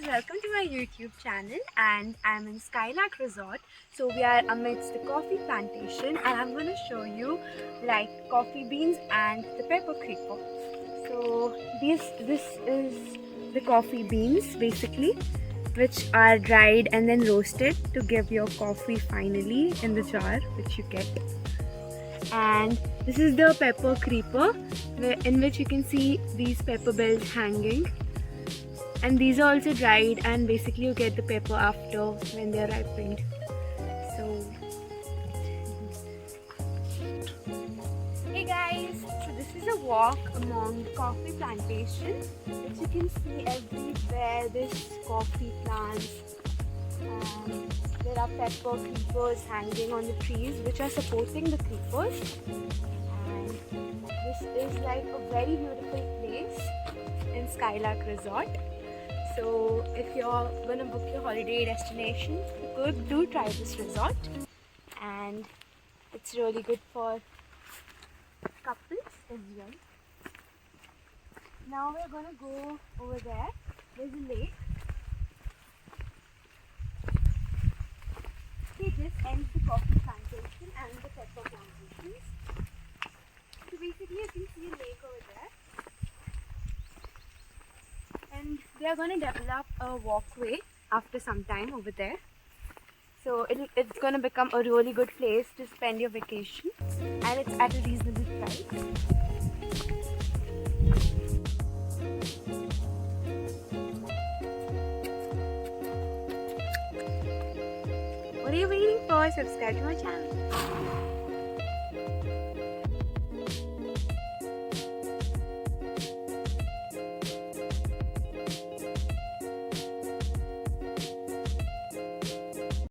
welcome to my YouTube channel, and I'm in Skylarc Resort. So we are amidst the coffee plantation and I'm going to show you like coffee beans and the pepper creeper. So this is the coffee beans basically, which are dried and then roasted to give your coffee finally in the jar which you get. And this is the pepper creeper, in which you can see these pepper bells hanging. And these are also dried, and basically you get the pepper after when they're ripened. So hey guys, so this is a walk among the coffee plantation, which you can see everywhere. This coffee plants, and there are pepper creepers hanging on the trees which are supporting the creepers. And this is like a very beautiful place in Skylarc Resort. So if you're gonna book your holiday destination to Coorg, do try this resort, and it's really good for couples as well. Now we're gonna go over there. There's a lake. Okay, this ends the coffee plantation and the pepper plantations. So basically you can see a lake over there. And they are going to develop a walkway after some time over there. So it's going to become a really good place to spend your vacation, and it's at a reasonable price. What are you waiting for? Subscribe to my channel.